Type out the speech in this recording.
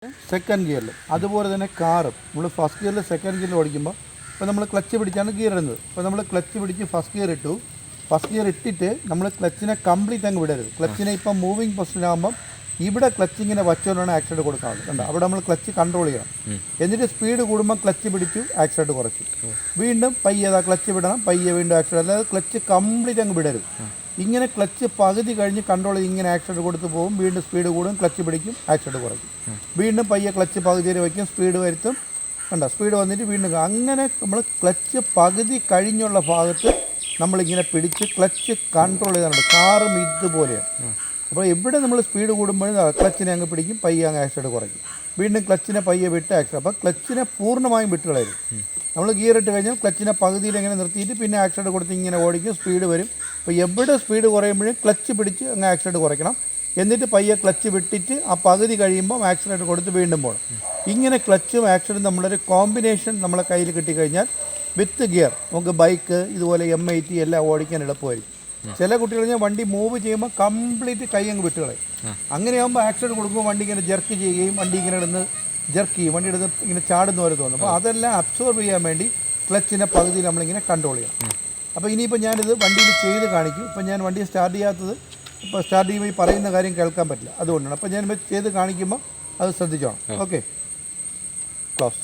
Second ഗിയറിൽ. അതുപോലെ തന്നെ കാറും നമ്മൾ ഫസ്റ്റ് ഗിയറിൽ സെക്കൻഡ് ഗിയറിൽ ഓടിക്കുമ്പോൾ ഇപ്പോൾ നമ്മൾ ക്ലച്ച് പിടിച്ചാണ് ഗിയർ ഇടുന്നത്. ഇപ്പോൾ നമ്മൾ ക്ലച്ച് പിടിച്ച് ഫസ്റ്റ് ഗിയർ ഇട്ടു. ഫസ്റ്റ് ഗിയർ ഇട്ടിട്ട് നമ്മൾ ക്ലച്ചിനെ കംപ്ലീറ്റ് അങ്ങ് വിടരുത്. ക്ലച്ചിനെ ഇപ്പം മൂവിങ് പൊസിഷനാകുമ്പം ഇവിടെ ക്ലച്ച് ഇങ്ങനെ വച്ചുകൊണ്ടാണ് ആക്സിഡൻറ്റ് കൊടുക്കാറുള്ളത്. കണ്ടോ, അവിടെ നമ്മൾ ക്ലച്ച് കൺട്രോൾ ചെയ്യണം. എന്നിട്ട് സ്പീഡ് കൂടുമ്പോൾ ക്ലച്ച് പിടിച്ചു ആക്സിഡൻറ്റ് കുറച്ചു. വീണ്ടും പയ്യെ ക്ലച്ച് വിടണം, പയ്യെ വീണ്ടും ആക്സിഡൻറ്റ്. അല്ലാതെ ക്ലച്ച് കംപ്ലീറ്റ് അങ്ങ് വിടരുത്. ഇങ്ങനെ ക്ലച്ച് പകുതി കഴിഞ്ഞ് കൺട്രോൾ ചെയ്ത് ഇങ്ങനെ ആക്സിഡൻറ്റ് കൊടുത്ത് പോകും. വീണ്ടും സ്പീഡ് കൂടും, ക്ലച്ച് പിടിക്കും, ആക്സിഡൻറ്റ് കുറയ്ക്കും. വീണ്ടും പയ്യെ ക്ലച്ച് പകുതിയിൽ വയ്ക്കും, സ്പീഡ് വരുത്തും. കണ്ടോ, സ്പീഡ് വന്നിട്ട് വീണ്ടും അങ്ങനെ നമ്മൾ ക്ലച്ച് പകുതി കഴിഞ്ഞുള്ള ഭാഗത്ത് നമ്മളിങ്ങനെ പിടിച്ച് ക്ലച്ച് കൺട്രോൾ ചെയ്താൽ കാറും ഇതുപോലെയാണ്. അപ്പോൾ എവിടെ നമ്മൾ സ്പീഡ് കൂടുമ്പോഴും ക്ലച്ചിനെ അങ്ങ് പിടിക്കും, പയ്യെ അങ്ങ് ആക്സിഡൻറ്റ് കുറയ്ക്കും. വീണ്ടും ക്ലച്ചിനെ പയ്യെ വിട്ട് ആക്സിഡൻറ്റ്. അപ്പോൾ ക്ലച്ചിനെ പൂർണ്ണമായും വിട്ട് കളയരുത്. നമ്മൾ ഗിയർ ഇട്ട് കഴിഞ്ഞാൽ ക്ലച്ചിനെ പകുതിയിൽ ഇങ്ങനെ നിർത്തിയിട്ട് പിന്നെ ആക്സിഡൻറ്റ് കൊടുത്ത് ഇങ്ങനെ ഓടിക്കും, സ്പീഡ് വരും. അപ്പോൾ എവിടെ സ്പീഡ് കുറയുമ്പോഴും ക്ലച്ച് പിടിച്ച് അങ്ങ് ആക്സിഡൻറ്റ് കുറയ്ക്കണം. എന്നിട്ട് പയ്യെ ക്ലച്ച് വിട്ടിട്ട് ആ പകുതി കഴിയുമ്പോൾ ആക്സിഡൻറ്റ് കൊടുത്ത് വീണ്ടും പോകണം. ഇങ്ങനെ ക്ലച്ചും ആക്സിഡൻറ്റും നമ്മളൊരു കോമ്പിനേഷൻ നമ്മളെ കയ്യിൽ കിട്ടിക്കഴിഞ്ഞാൽ വിത്ത് ഗിയർ നമുക്ക് ബൈക്ക് ഇതുപോലെ M80 എല്ലാം ഓടിക്കാൻ എളുപ്പമായിരിക്കും. ചില കുട്ടികൾ ഞാൻ വണ്ടി മൂവ് ചെയ്യുമ്പോൾ കംപ്ലീറ്റ് കൈ അങ്ങ് വിട്ട് കളയും. അങ്ങനെയാകുമ്പോൾ ആക്സിഡൻറ്റ് കൊടുക്കുമ്പോൾ വണ്ടി ഇങ്ങനെ ജെർക്ക് ചെയ്യുകയും വണ്ടി ഇങ്ങനെ ഇടുന്ന് ജെർക്ക് ചെയ്യും, വണ്ടി എടുത്ത് ഇങ്ങനെ ചാടുന്ന പോലെ തോന്നും. അപ്പോൾ അതെല്ലാം അബ്സോർബ് ചെയ്യാൻ വേണ്ടി ക്ലച്ചിനെ പകുതിയിൽ നമ്മളിങ്ങനെ കൺട്രോൾ ചെയ്യണം. അപ്പോൾ ഇനിയിപ്പോൾ ഞാനിത് വണ്ടിയിൽ ചെയ്ത് കാണിക്കും. ഇപ്പോൾ ഞാൻ വണ്ടി സ്റ്റാർട്ട് ചെയ്യാത്തത്, ഇപ്പോൾ സ്റ്റാർട്ട് ചെയ്യുമ്പോൾ ഈ പറയുന്ന കാര്യം കേൾക്കാൻ പറ്റില്ല, അതുകൊണ്ടാണ്. അപ്പോൾ ഞാൻ ചെയ്ത് കാണിക്കുമ്പോൾ അത് ശ്രദ്ധിച്ചോണം. Okay, close.